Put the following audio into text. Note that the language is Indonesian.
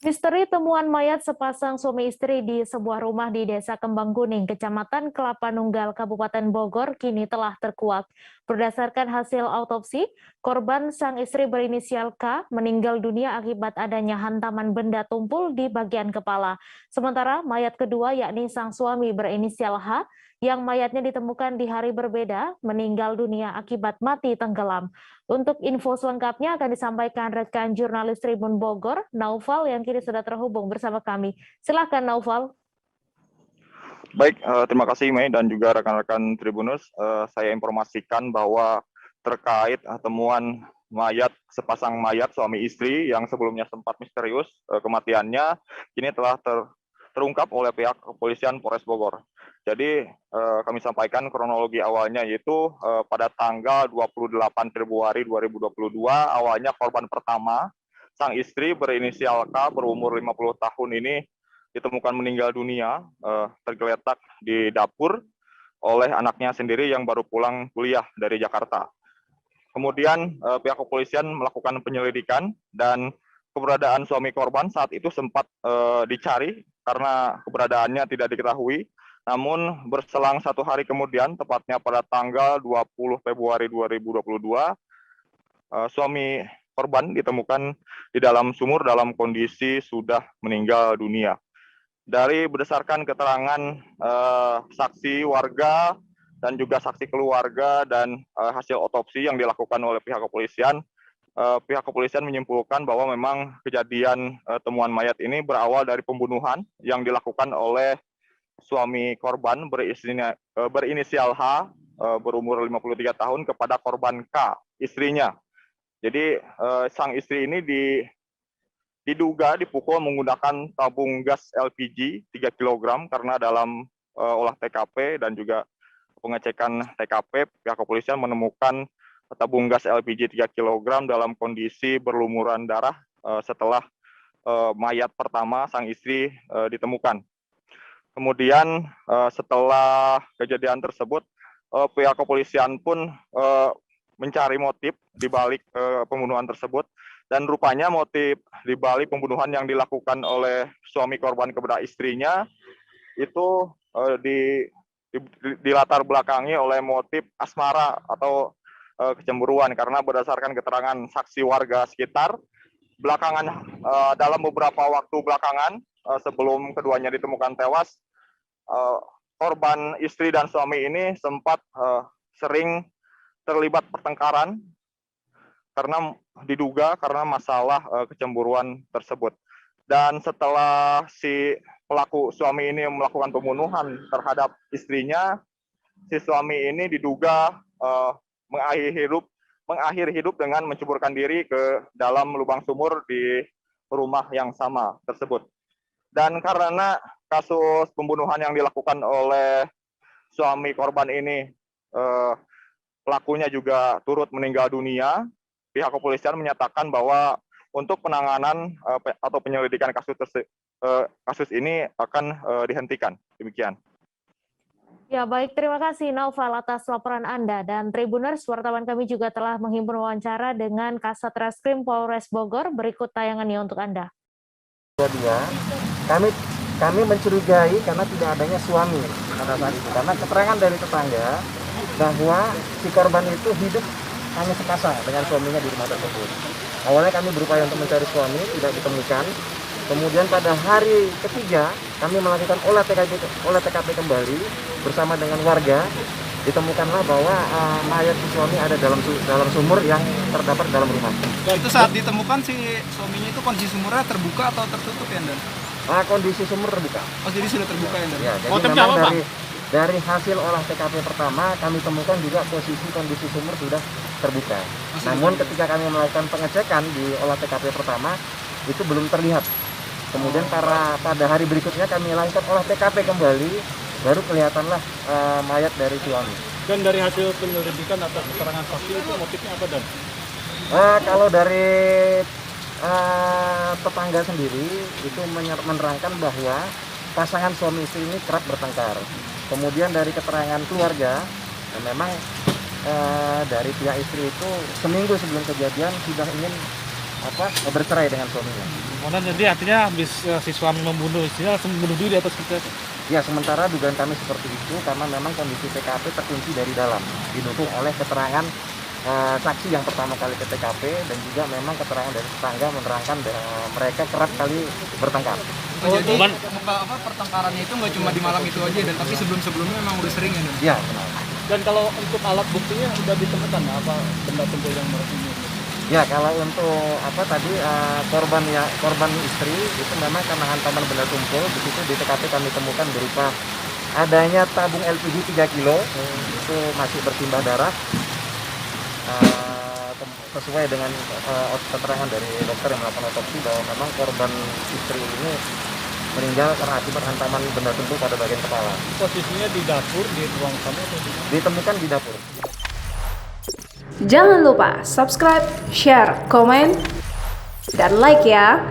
Misteri temuan mayat sepasang suami istri di sebuah rumah di Desa Kembang Kuning, Kecamatan Kelapa Nunggal, Kabupaten Bogor, kini telah terkuak. Berdasarkan hasil autopsi, korban sang istri berinisial K meninggal dunia akibat adanya hantaman benda tumpul di bagian kepala. Sementara mayat kedua yakni sang suami berinisial H, yang mayatnya ditemukan di hari berbeda, meninggal dunia akibat mati tenggelam. Untuk info selengkapnya akan disampaikan rekan jurnalis Tribun Bogor, Naufal, yang kini sudah terhubung bersama kami. Silakan Naufal. Baik, terima kasih Mei dan juga rekan-rekan Tribunus. Saya informasikan bahwa terkait temuan sepasang mayat suami istri yang sebelumnya sempat misterius kematiannya, kini telah terungkap oleh pihak kepolisian Polres Bogor. Jadi kami sampaikan kronologi awalnya, yaitu pada tanggal 28 Februari 2022, awalnya korban pertama, sang istri berinisial K berumur 50 tahun ini ditemukan meninggal dunia tergeletak di dapur oleh anaknya sendiri yang baru pulang kuliah dari Jakarta. Kemudian pihak kepolisian melakukan penyelidikan dan keberadaan suami korban saat itu sempat dicari karena keberadaannya tidak diketahui. Namun berselang 1 hari kemudian, tepatnya pada tanggal 20 Februari 2022, suami korban ditemukan di dalam sumur dalam kondisi sudah meninggal dunia. Berdasarkan keterangan saksi warga dan juga saksi keluarga dan hasil otopsi yang dilakukan oleh pihak kepolisian menyimpulkan bahwa memang kejadian temuan mayat ini berawal dari pembunuhan yang dilakukan oleh suami korban berinisial H berumur 53 tahun kepada korban K, istrinya. Jadi sang istri ini diduga dipukul menggunakan tabung gas LPG 3 kg karena dalam olah TKP dan juga pengecekan TKP, pihak kepolisian menemukan tabung gas LPG 3 kg dalam kondisi berlumuran darah setelah mayat pertama sang istri ditemukan. Kemudian setelah kejadian tersebut, pihak kepolisian pun mencari motif di balik pembunuhan tersebut. Dan rupanya motif di balik pembunuhan yang dilakukan oleh suami korban kepada istrinya itu dilatar belakangi oleh motif asmara atau kecemburuan, karena berdasarkan keterangan saksi warga sekitar, dalam beberapa waktu belakangan sebelum keduanya ditemukan tewas, korban istri dan suami ini sempat sering terlibat pertengkaran karena masalah kecemburuan tersebut. Dan setelah si pelaku suami ini melakukan pembunuhan terhadap istrinya, si suami ini diduga mengakhiri hidup dengan menceburkan diri ke dalam lubang sumur di rumah yang sama tersebut. Dan karena kasus pembunuhan yang dilakukan oleh suami korban ini, pelakunya juga turut meninggal dunia, pihak kepolisian menyatakan bahwa untuk penanganan atau penyelidikan kasus ini akan dihentikan. Demikian. Ya, baik, terima kasih Naufal atas laporan Anda. Dan Tribuners, wartawan kami juga telah menghimpun wawancara dengan Kasat Reskrim Polres Bogor. Berikut tayangannya untuk Anda. Kami mencurigai karena tidak adanya suami pada saat itu. Karena keterangan dari tetangga bahwa si korban itu hidup hanya sepasang dengan suaminya di rumah tersebut. Awalnya kami berupaya untuk mencari suami, tidak ditemukan. Kemudian pada hari ketiga kami melakukan olah TKP kembali bersama dengan warga. Ditemukanlah bahwa mayat si suami ada dalam sumur yang terdapat dalam rumah. Itu saat ditemukan si suaminya itu kondisi sumurnya terbuka atau tertutup ya, Dan? Kondisi sumur terbuka. Oh, jadi sudah terbuka ya, Dan? Ya, jadi memang dari hasil olah TKP pertama kami temukan juga kondisi sumur sudah terbuka. Namun ketika kami melakukan pengecekan di olah TKP pertama itu belum terlihat. Kemudian pada hari berikutnya kami lakukan olah TKP kembali, baru kelihatanlah mayat dari suami. Dan dari hasil penyelidikan atau keterangan saksi itu motifnya apa, Dan? Kalau dari tetangga sendiri itu menerangkan bahwa pasangan suami istri ini kerap bertengkar. Kemudian dari keterangan keluarga, memang dari pihak istri itu seminggu sebelum kejadian sudah ingin bercerai dengan suaminya. Kemudian jadi artinya habis si suami membunuh istrinya langsung bunuh diri atau seperti itu. Ya, sementara dugaan kami seperti itu karena memang kondisi TKP terkunci dari dalam, didukung oleh keterangan saksi yang pertama kali ke TKP dan juga memang keterangan dari tetangga menerangkan mereka kerap kali bertengkar. Oh, jadi pertengkarannya itu nggak cuma di malam itu aja, dan tapi sebelumnya memang udah sering ya, Don? Ya, benar. Dan kalau untuk alat buktinya sudah ditemukan apa benda tumpul yang merekam? Ya, kalau untuk korban istri itu memang karena hantaman benda tumpul, di situ di TKP kami temukan berupa adanya tabung LPG 3 kilo, itu masih bersimbah darah. Sesuai dengan keterangan dari dokter yang melakukan otopsi bahwa memang korban istri ini meninggal karena akibat hantaman benda tumpul pada bagian kepala. Posisinya di dapur, di ruang tamu atau di mana? Ditemukan di dapur. Jangan lupa subscribe, share, komen, dan like ya.